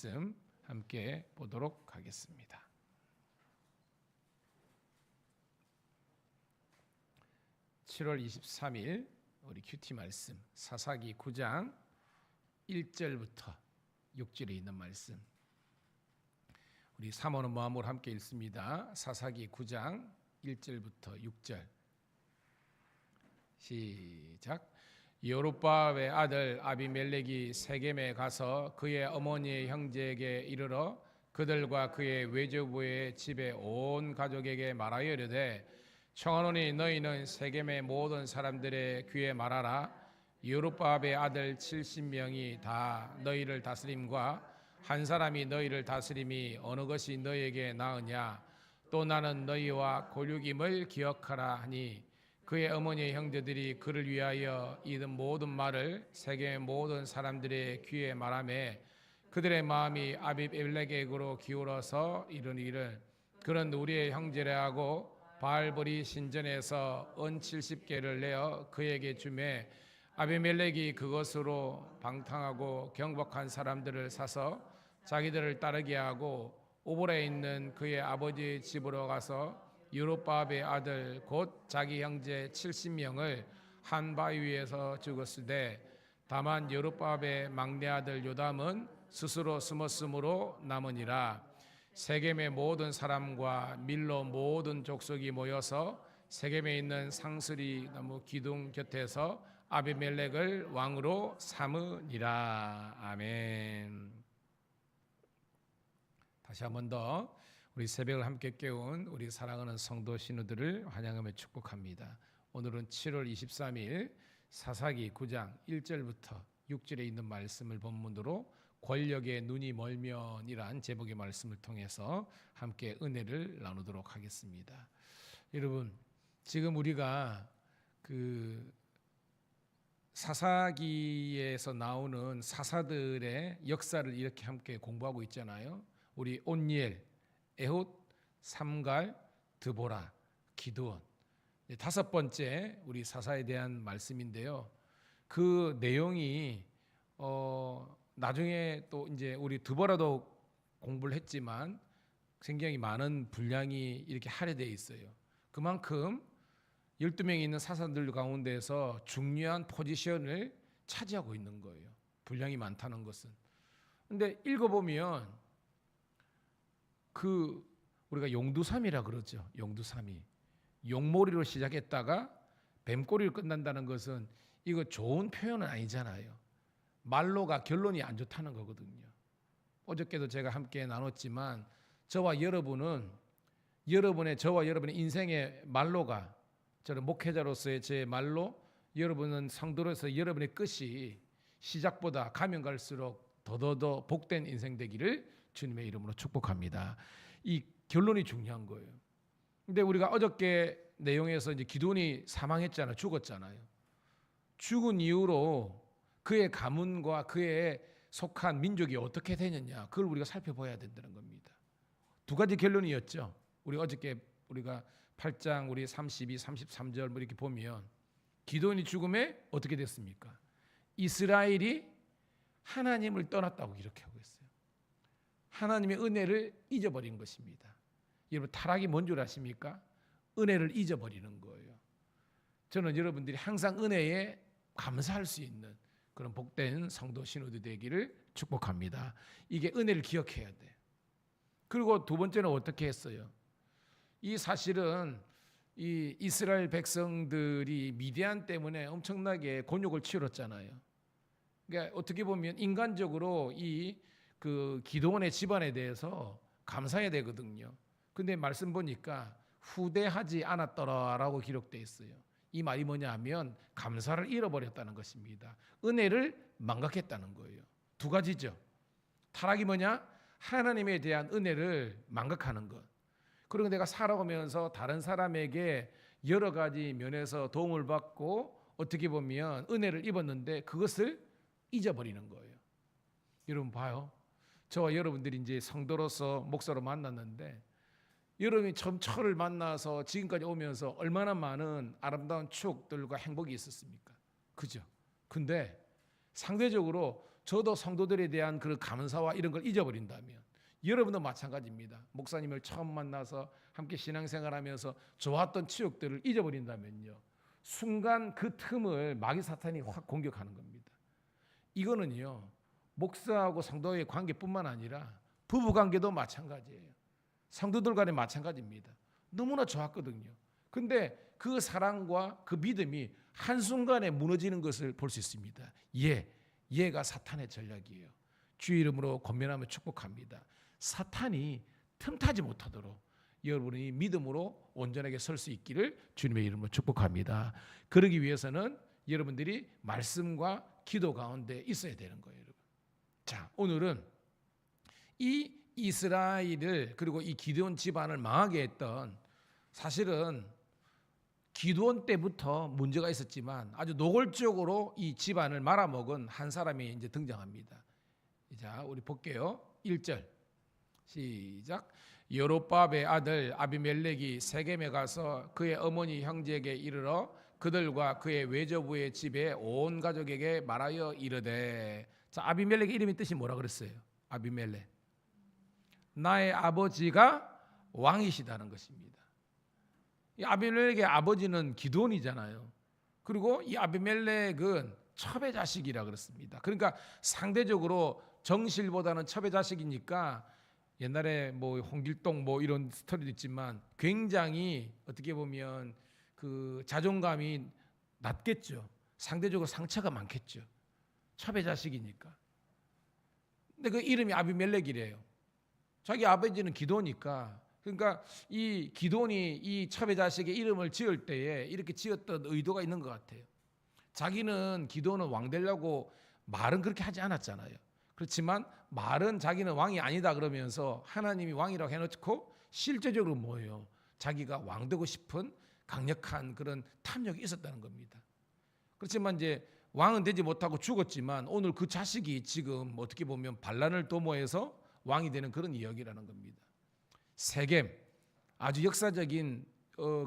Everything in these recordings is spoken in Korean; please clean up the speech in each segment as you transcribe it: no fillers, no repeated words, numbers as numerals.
말씀 함께 보도록 하겠습니다. 7월 23일 우리 큐티 말씀 사사기 9장 1절부터 6절에 있는 말씀, 우리 사모는 마음으로 함께 읽습니다. 사사기 9장 1절부터 6절 시작. 여룹바알의 아들 아비멜렉이 세겜에 가서 그의 어머니의 형제에게 이르러 그들과 그의 외조부의 집에 온 가족에게 말하여 이르되, 청하노니 너희는 세겜의 모든 사람들의 귀에 말하라. 여룹바알의 아들 70명이 다 너희를 다스림과 한 사람이 너희를 다스림이 어느 것이 너희에게 나으냐. 또 나는 너희와 골육임을 기억하라 하니, 그의 어머니의 형제들이 그를 위하여 이 모든 말을 세겜의 모든 사람들의 귀에 말하매 그들의 마음이 아비멜렉에게로 기울어서 이르니를, 그는 우리의 형제라 하고 바알보리 신전에서 은 70개를 내어 그에게 주매, 아비멜렉이 그것으로 방탕하고 경박한 사람들을 사서 자기들을 따르게 하고 오볼에 있는 그의 아버지의 집으로 가서 여룹바알의 아들 곧 자기 형제 70명을 한 바위 위에서 죽었으되, 다만 여룹바알의 막내 아들 요담은 스스로 숨었으므로 남으니라. 세겜의 모든 사람과 밀로 모든 족속이 모여서 세겜에 있는 상스리 나무 기둥 곁에서 아비멜렉을 왕으로 삼으니라. 아멘. 다시 한 번 더 우리 새벽을 함께 깨운 우리 사랑하는 성도 신우들을 환영하며 축복합니다. 오늘은 7월 23일 사사기 9장 1절부터 6절에 있는 말씀을 본문으로 권력의 눈이 멀면이란 제목의 말씀을 통해서 함께 은혜를 나누도록 하겠습니다. 여러분, 지금 우리가 그 사사기에서 나오는 사사들의 역사를 이렇게 함께 공부하고 있잖아요. 우리 온니엘, 에훗, 삼갈, 드보라, 기드온, 다섯 번째 우리 사사에 대한 말씀인데요. 그 내용이 나중에 또 이제 우리 드보라도 공부를 했지만 굉장히 많은 분량이 이렇게 할애되어 있어요. 그만큼 12명이 있는 사사들 가운데서 중요한 포지션을 차지하고 있는 거예요. 분량이 많다는 것은. 근데 읽어보면 우리가 용두삼이라 그러죠. 용두삼이. 용머리로 시작했다가 뱀꼬리로 끝난다는 것은 이거 좋은 표현은 아니잖아요. 말로가 결론이 안 좋다는 거거든요. 어저께도 제가 함께 나눴지만 저와 여러분의 인생의 말로가, 저는 목회자로서의 제 말로, 여러분은 성도로서 여러분의 끝이 시작보다 가면 갈수록 더더더 복된 인생 되기를 주님의 이름으로 축복합니다. 이 결론이 중요한 거예요. 근데 우리가 어저께 내용에서 이제 기드온이 사망했잖아요. 죽었잖아요. 죽은 이후로 그의 가문과 그의 속한 민족이 어떻게 되느냐, 그걸 우리가 살펴봐야 된다는 겁니다. 두 가지 결론이었죠. 우리 어저께 우리가 8장 우리 32, 33절 뭐 이렇게 보면 기드온이 죽음에 어떻게 됐습니까? 이스라엘이 하나님을 떠났다고 이렇게 하고 있어요. 하나님의 은혜를 잊어버린 것입니다. 여러분, 타락이 뭔 줄 아십니까? 은혜를 잊어버리는 거예요. 저는 여러분들이 항상 은혜에 감사할 수 있는 그런 복된 성도 신우들 되기를 축복합니다. 이게 은혜를 기억해야 돼. 그리고 두 번째는 어떻게 했어요? 이 사실은 이 이스라엘 백성들이 미디안 때문에 엄청나게 곤욕을 치렀잖아요. 그러니까 어떻게 보면 인간적으로 그 기드온의 집안에 대해서 감사해야 되거든요. 근데 말씀 보니까 후대하지 않았더라라고 기록되어 있어요. 이 말이 뭐냐 하면 감사를 잃어버렸다는 것입니다. 은혜를 망각했다는 거예요. 두 가지죠. 타락이 뭐냐? 하나님에 대한 은혜를 망각하는 것. 그리고 내가 살아오면서 다른 사람에게 여러 가지 면에서 도움을 받고 어떻게 보면 은혜를 입었는데 그것을 잊어버리는 거예요. 여러분 봐요. 저와 여러분들이 이제 성도로서 목사로 만났는데 여러분이 처음 저를 만나서 지금까지 오면서 얼마나 많은 아름다운 추억들과 행복이 있었습니까? 그죠? 근데 상대적으로 저도 성도들에 대한 그 감사와 이런 걸 잊어버린다면 여러분도 마찬가지입니다. 목사님을 처음 만나서 함께 신앙생활하면서 좋았던 추억들을 잊어버린다면요, 순간 그 틈을 마귀 사탄이 확 공격하는 겁니다. 이거는요, 목사하고 성도의 관계뿐만 아니라 부부 관계도 마찬가지예요. 성도들 간에 마찬가지입니다. 너무나 좋았거든요. 근데 그 사랑과 그 믿음이 한순간에 무너지는 것을 볼 수 있습니다. 얘가 사탄의 전략이에요. 주의 이름으로 권면하며 축복합니다. 사탄이 틈타지 못하도록 여러분이 믿음으로 온전하게 설 수 있기를 주님의 이름으로 축복합니다. 그러기 위해서는 여러분들이 말씀과 기도 가운데 있어야 되는 거예요, 여러분. 자, 오늘은 이 이스라엘을 그리고 이 기드온 집안을 망하게 했던, 사실은 기드온 때부터 문제가 있었지만 아주 노골적으로 이 집안을 말아먹은 한 사람이 이제 등장합니다. 자, 우리 볼게요. 1절 시작. 여롯바의 아들 아비멜렉이 세겜에 가서 그의 어머니 형제에게 이르러 그들과 그의 외조부의 집에 온 가족에게 말하여 이르되. 자, 아비멜렉의 이름이 뜻이 뭐라 그랬어요? 아비멜렉, 나의 아버지가 왕이시다는 것입니다. 이 아비멜렉의 아버지는 기드온이잖아요. 그리고 이 아비멜렉은 첩의 자식이라 그랬습니다. 그러니까 상대적으로 정실보다는 첩의 자식이니까 옛날에 뭐 홍길동 뭐 이런 스토리도 있지만 굉장히 어떻게 보면 그 자존감이 낮겠죠. 상대적으로 상처가 많겠죠. 첩의 자식이니까. 근데 그 이름이 아비멜렉이래요. 자기 아버지는 기도니까. 그러니까 이 기도니 이 첩의 자식의 이름을 지을 때에 이렇게 지었던 의도가 있는 것 같아요. 자기는 기도는 왕 되려고 말은 그렇게 하지 않았잖아요. 그렇지만 말은 자기는 왕이 아니다 그러면서 하나님이 왕이라고 해놓고 실제적으로 뭐예요? 자기가 왕 되고 싶은 강력한 그런 탐욕이 있었다는 겁니다. 그렇지만 이제 왕은 되지 못하고 죽었지만 오늘 그 자식이 지금 어떻게 보면 반란을 도모해서 왕이 되는 그런 이야기라는 겁니다. 세겜, 아주 역사적인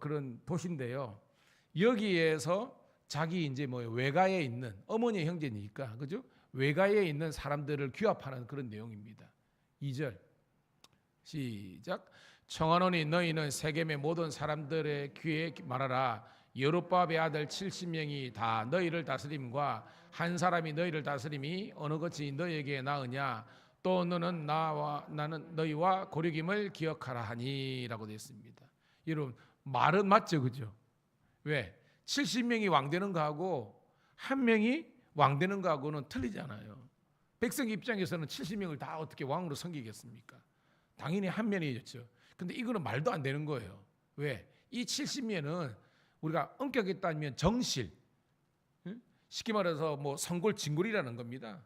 그런 도시인데요. 여기에서 자기 이제 뭐 외가에 있는 어머니 형제니까, 그죠? 외가에 있는 사람들을 규합하는 그런 내용입니다. 2절 시작. 청하노니 너희는 세겜의 모든 사람들의 귀에 말하라. 여롯바의 아들 70명이 다 너희를 다스림과 한 사람이 너희를 다스림이 어느 것이 너희에게 나으냐. 또 너는 나는 너희와 고륙임을 기억하라 하니라고 되어 있습니다. 여러분, 말은 맞죠, 그죠? 왜? 70명이 왕 되는 거하고 한 명이 왕 되는 거하고는 틀리잖아요. 백성 입장에서는 70명을 다 어떻게 왕으로 섬기겠습니까? 당연히 한 면이었죠. 근데 이거는 말도 안 되는 거예요. 왜? 이 70명은 우리가 엄격히 따지면 정실, 쉽게 말해서 뭐 성골진골이라는 겁니다.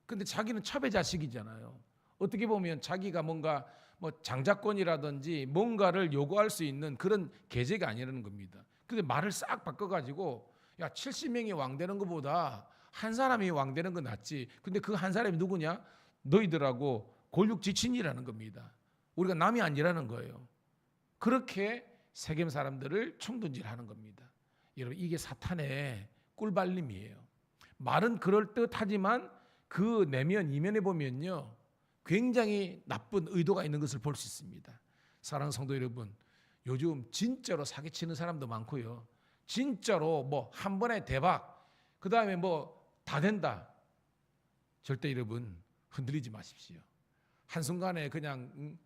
근데 자기는 첩의 자식이잖아요. 어떻게 보면 자기가 뭔가 뭐 장자권이라든지 뭔가를 요구할 수 있는 그런 계제가 아니라는 겁니다. 근데 말을 싹 바꿔가지고 야, 70명이 왕 되는 것보다 한 사람이 왕 되는 건 낫지. 근데 그 한 사람이 누구냐? 너희들하고 골육지친이라는 겁니다. 우리가 남이 아니라는 거예요. 그렇게 세겜 사람들을 총둔질하는 겁니다. 여러분, 이게 사탄의 꿀발림이에요. 말은 그럴듯하지만 그 내면 이면에 보면요, 굉장히 나쁜 의도가 있는 것을 볼 수 있습니다. 사랑하는 성도 여러분, 요즘 진짜로 사기치는 사람도 많고요. 진짜로 뭐 한 번에 대박, 그 다음에 뭐 다 된다. 절대 여러분 흔들리지 마십시오. 한순간에 그냥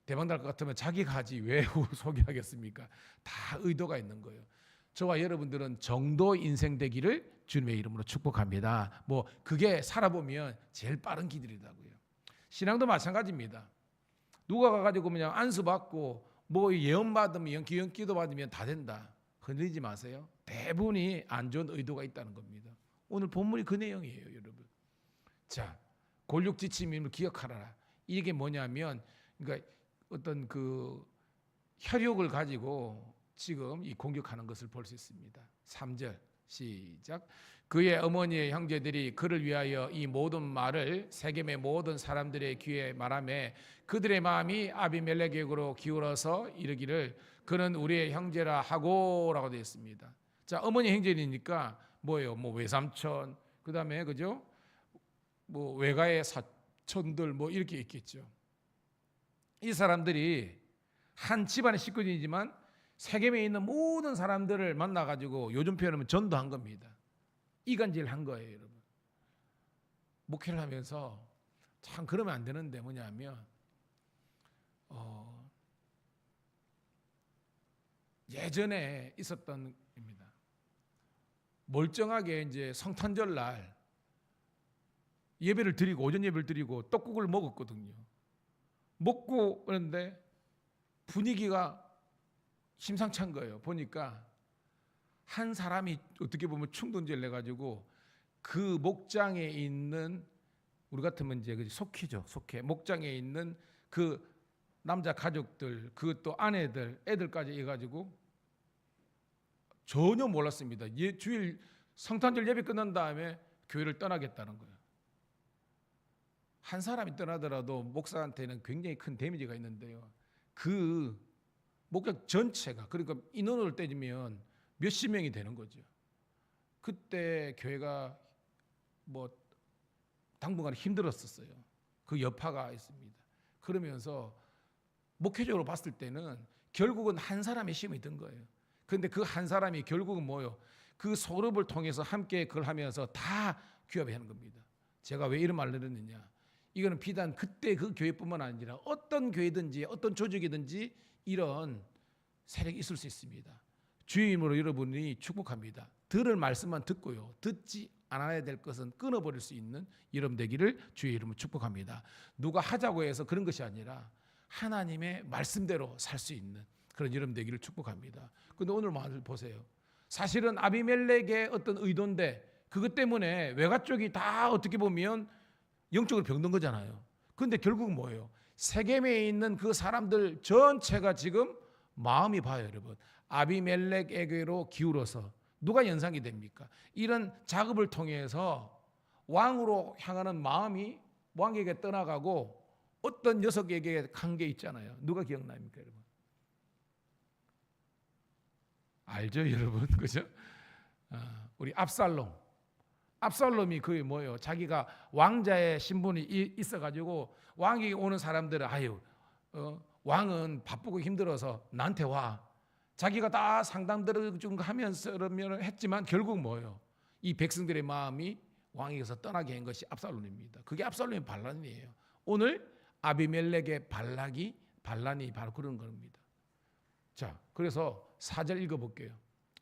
대박 날 것 같으면 자기가 하지 왜 소개하겠습니까? 다 의도가 있는 거예요. 저와 여러분들은 정도 인생 되기를 주님의 이름으로 축복합니다. 뭐 그게 살아보면 제일 빠른 길이라고요. 신앙도 마찬가지입니다. 누가 가가지고 그냥 안수 받고 뭐 예언 받으면 기도 받으면 다 된다. 흔들리지 마세요. 대부분이 안 좋은 의도가 있다는 겁니다. 오늘 본문이 그 내용이에요, 여러분. 자, 골육지침임을 기억하라. 이게 뭐냐면, 그러니까 어떤 그 혈육을 가지고 지금 이 공격하는 것을 볼 수 있습니다. 3절 시작. 그의 어머니의 형제들이 그를 위하여 이 모든 말을 세겜의 모든 사람들의 귀에 말하매 그들의 마음이 아비멜렉에게로 기울어서 이르기를 그는 우리의 형제라 하고라고 되어 있습니다. 자, 어머니 형제니까 뭐예요? 뭐 외삼촌, 그다음에 그죠? 뭐 외가의 사촌들 뭐 이렇게 있겠죠. 이 사람들이 한 집안의 식구들이지만 세겜에 있는 모든 사람들을 만나가지고 요즘 표현하면 전도한 겁니다. 이간질한 거예요, 여러분. 목회를 하면서 참 그러면 안 되는데 뭐냐면 예전에 있었던 입니다. 멀쩡하게 이제 성탄절 날 예배를 드리고 오전 예배를 드리고 떡국을 먹었거든요. 먹고 그런데 분위기가 심상찮은 거예요. 보니까 한 사람이 어떻게 보면 충동질 내가지고 그 목장에 있는 우리 같으면 이제 속회죠. 속회 목장에 있는 그 남자 가족들 그것도 아내들 애들까지 해가지고 전혀 몰랐습니다. 주일 성탄절 예배 끝난 다음에 교회를 떠나겠다는 거예요. 한 사람이 떠나더라도 목사한테는 굉장히 큰 데미지가 있는데요. 그 목장 전체가 그러니까 인원으로 따지면 몇십 명이 되는 거죠. 그때 교회가 뭐 당분간 힘들었었어요. 그 여파가 있습니다. 그러면서 목회적으로 봤을 때는 결국은 한 사람의 힘이 든 거예요. 그런데 그 한 사람이 결국은 뭐요? 그 소grup을 통해서 함께 그걸 하면서 다 규합하는 겁니다. 제가 왜 이런 말을 했느냐? 이거는 비단 그때 그 교회뿐만 아니라 어떤 교회든지 어떤 조직이든지 이런 세력이 있을 수 있습니다. 주의 이름으로 여러분이 축복합니다. 들을 말씀만 듣고요. 듣지 않아야 될 것은 끊어버릴 수 있는 여러분 되기를 주의 이름으로 축복합니다. 누가 하자고 해서 그런 것이 아니라 하나님의 말씀대로 살 수 있는 그런 여러분 되기를 축복합니다. 그런데 오늘 말을 보세요. 사실은 아비멜렉의 어떤 의도인데 그것 때문에 외가 쪽이 다 어떻게 보면 영적으로 병든 거잖아요. 그런데 결국은 뭐예요? 세겜에 있는 그 사람들 전체가 지금 마음이 봐요, 여러분. 아비멜렉에게로 기울어서 누가 연상이 됩니까? 이런 작업을 통해서 왕으로 향하는 마음이 왕에게 떠나가고 어떤 녀석에게 간 게 있잖아요. 누가 기억납니까, 여러분? 알죠, 여러분? 그죠? 우리 압살롬이 그게 뭐예요? 자기가 왕자의 신분이 있어가지고 왕에게 오는 사람들은 왕은 바쁘고 힘들어서 나한테 와. 자기가 다 상담들을 좀 하면서 했지만 결국 뭐예요? 이 백성들의 마음이 왕에게서 떠나게 한 것이 압살롬입니다. 그게 압살롬의 반란이에요. 오늘 아비멜렉의 반란이 바로 그런 겁니다. 자, 그래서 4절 읽어볼게요.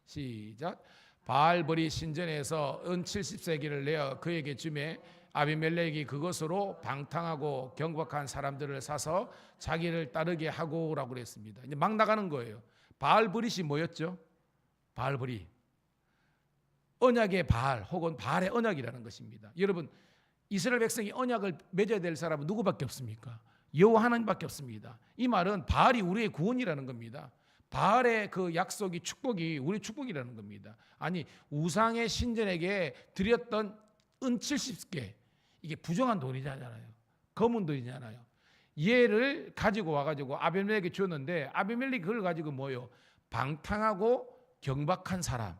시작. 바알벌이 신전에서 은 70세기를 내어 그에게 주매 아비멜렉이 그것으로 방탕하고 경박한 사람들을 사서 자기를 따르게 하고라고 그랬습니다. 이제 막 나가는 거예요. 바알버릿이 뭐였죠? 바알버릿. 언약의 바알 혹은 바알의 언약이라는 것입니다. 여러분, 이스라엘 백성이 언약을 맺어야 될 사람은 누구밖에 없습니까? 여호와 하나님밖에 없습니다. 이 말은 바알이 우리의 구원이라는 겁니다. 바알의 그 약속이 축복이 우리 축복이라는 겁니다. 아니 우상의 신전에게 드렸던 은 70개 이게 부정한 돈이잖아요. 검은 돈이잖아요. 얘를 가지고 와가지고 아비멜렉에게 줬는데 아비멜렉이 그걸 가지고 뭐요? 방탕하고 경박한 사람.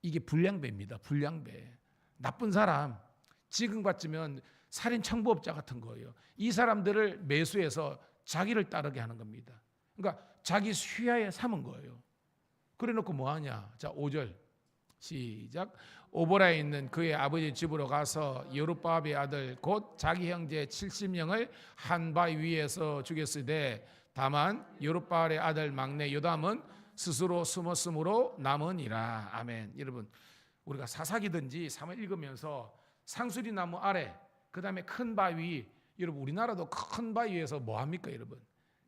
이게 불량배입니다. 불량배. 나쁜 사람. 지금 같으면 살인 청부업자 같은 거예요. 이 사람들을 매수해서 자기를 따르게 하는 겁니다. 그러니까 자기 수야에 삼은 거예요. 그래 놓고 뭐 하냐? 자, 5절 시작. 오보라에 있는 그의 아버지 집으로 가서 여룹바알의 아들 곧 자기 형제 70명을 한 바위 위에서 죽였으되 다만 여룹바알의 아들 막내 요담은 스스로 숨었으므로 남으니라. 아멘. 여러분, 우리가 사사기든지 3을 읽으면서 상수리 나무 아래 그다음에 큰 바위, 여러분 우리나라도 큰 바위 위에서 뭐 합니까, 여러분?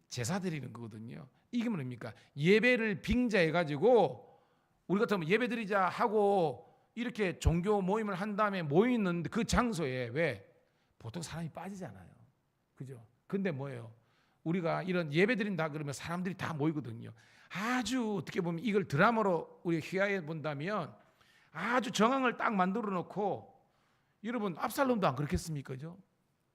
제사 드리는 거거든요. 이게 뭡니까? 예배를 빙자해 가지고 우리 같으면 예배 드리자 하고 이렇게 종교 모임을 한 다음에 모이는 그 장소에 왜 보통 사람이 빠지잖아요. 그죠? 근데 뭐예요? 우리가 이런 예배 드린다 그러면 사람들이 다 모이거든요. 아주 어떻게 보면 이걸 드라마로 우리 휘하해 본다면 아주 정황을 딱 만들어 놓고 여러분 압살롬도 안 그렇겠습니까? 그죠?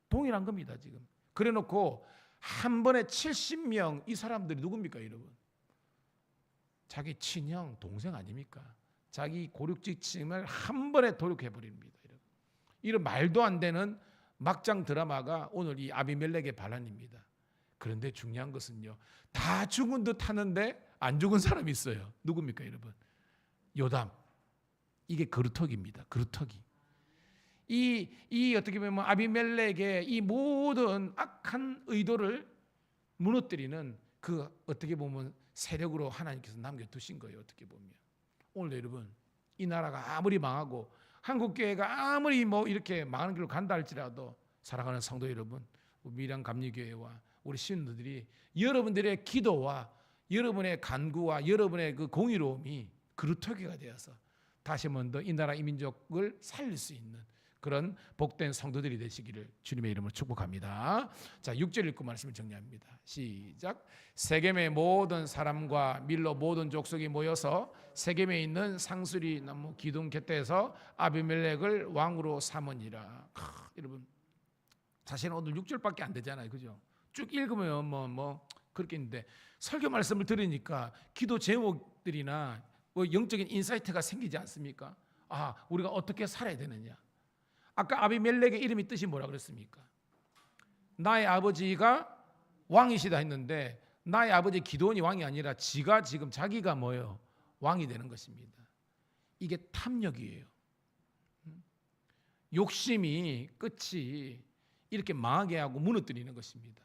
동일한 겁니다, 지금. 그래 놓고 한 번에 70명 이 사람들이 누굽니까, 여러분? 자기 친형, 동생 아닙니까? 자기 고륙지침을 한 번에 도륙해 버립니다. 이런 말도 안 되는 막장 드라마가 오늘 이 아비멜렉의 반란입니다. 그런데 중요한 것은요, 다 죽은 듯 하는데 안 죽은 사람이 있어요. 누굽니까 여러분? 요담. 이게 그루터기입니다. 그루터기. 이 어떻게 보면 아비멜렉의 이 모든 악한 의도를 무너뜨리는 그 어떻게 보면 세력으로 하나님께서 남겨두신 거예요. 어떻게 보면 오늘 여러분, 이 나라가 아무리 망하고 한국교회가 아무리 뭐 이렇게 망하는 길로 간다 할지라도 사랑하는 성도 여러분, 미랑 감리교회와 우리 신도들이 여러분들의 기도와 여러분의 간구와 여러분의 그 공의로움이 그루터기가 되어서 다시 한번 더 이 나라 이 민족을 살릴 수 있는 그런 복된 성도들이 되시기를 주님의 이름으로 축복합니다. 자, 6절 읽고 말씀을 정리합니다. 시작. 세겜의 모든 사람과 밀로 모든 족속이 모여서 세겜에 있는 상수리 나무 기둥 곁에서 아비멜렉을 왕으로 삼으니라. 여러분, 사실은 오늘 6절밖에 안 되잖아요, 그죠? 쭉 읽으면 뭐 그렇게 있는데 설교 말씀을 들으니까 기도 제목들이나 뭐 영적인 인사이트가 생기지 않습니까? 아, 우리가 어떻게 살아야 되느냐? 아까 아비멜렉의 이름이 뜻이 뭐라 그랬습니까? 나의 아버지가 왕이시다 했는데 나의 아버지 기드온이 왕이 아니라 지가 지금 자기가 뭐예요? 왕이 되는 것입니다. 이게 탐욕이에요. 욕심이 끝이 이렇게 망하게 하고 무너뜨리는 것입니다.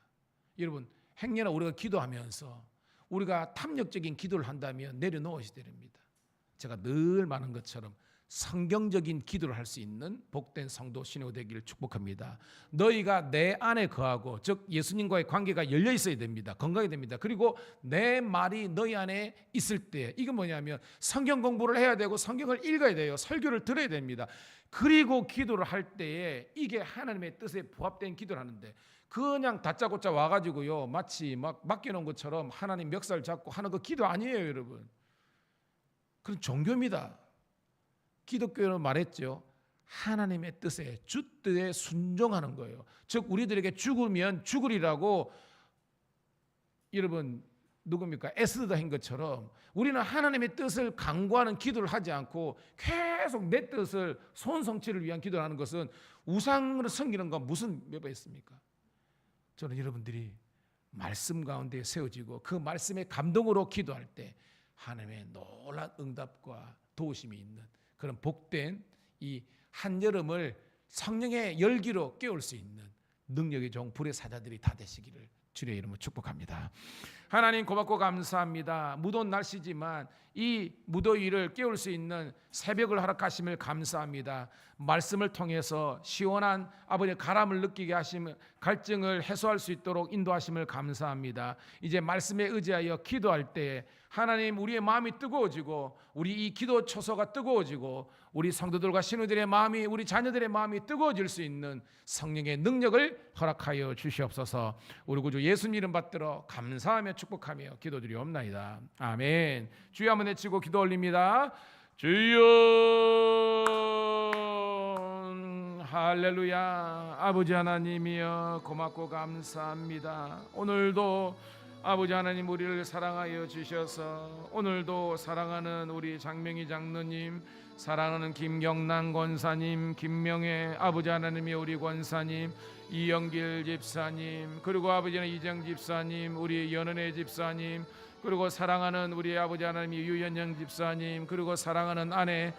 여러분, 행여나 우리가 기도하면서 우리가 탐욕적인 기도를 한다면 내려놓으셔야 됩니다. 제가 늘 말하는 것처럼 성경적인 기도를 할 수 있는 복된 성도 신호 되기를 축복합니다. 너희가 내 안에 거하고, 즉 예수님과의 관계가 열려 있어야 됩니다. 건강해야 됩니다. 그리고 내 말이 너희 안에 있을 때, 이게 뭐냐면 성경 공부를 해야 되고 성경을 읽어야 돼요. 설교를 들어야 됩니다. 그리고 기도를 할 때에 이게 하나님의 뜻에 부합된 기도를 하는데, 그냥 다짜고짜 와가지고요 마치 막 맡겨놓은 것처럼 하나님 멱살 잡고 하는 거 기도 아니에요, 여러분. 그건 종교입니다. 기독교는 말했죠. 하나님의 뜻에, 주 뜻에 순종하는 거예요. 즉 우리들에게 죽으면 죽으리라고 여러분 누굽니까? 에스더 한 것처럼 우리는 하나님의 뜻을 강구하는 기도를 하지 않고 계속 내 뜻을 소원성취를 위한 기도를 하는 것은 우상을 섬기는 건 무슨 몇 배 있습니까? 저는 여러분들이 말씀 가운데 세워지고 그 말씀의 감동으로 기도할 때 하나님의 놀라운 응답과 도우심이 있는 그런 복된 이 한여름을 성령의 열기로 깨울 수 있는 능력의 종 불의 사자들이 다 되시기를 주의 이름으로 축복합니다. 하나님 고맙고 감사합니다. 무더운 날씨지만 이 무더위를 깨울 수 있는 새벽을 허락하심을 감사합니다. 말씀을 통해서 시원한 아버지의 가람을 느끼게 하시면 갈증을 해소할 수 있도록 인도하심을 감사합니다. 이제 말씀에 의지하여 기도할 때 하나님 우리의 마음이 뜨거워지고 우리 이 기도 초소가 뜨거워지고 우리 성도들과 신우들의 마음이 우리 자녀들의 마음이 뜨거워질 수 있는 성령의 능력을 허락하여 주시옵소서. 우리 구주 예수님 이름 받들어 감사하며 축복하며 기도드리옵나이다. 아멘. 주여 한번 외치고 기도 올립니다. 주여 할렐루야. 아버지 하나님이여 고맙고 감사합니다. 오늘도 아버지 하나님 우리를 사랑하여 주셔서 오늘도 사랑하는 우리 장명희 장로님, 사랑하는 김경란 권사님, 김명애 아버지 하나님이 우리 권사님, 이영길 집사님, 그리고 아버지는 이정 집사님, 우리 연은혜 집사님, 그리고 사랑하는 우리 아버지 하나님이 유연영 집사님, 그리고 사랑하는 아내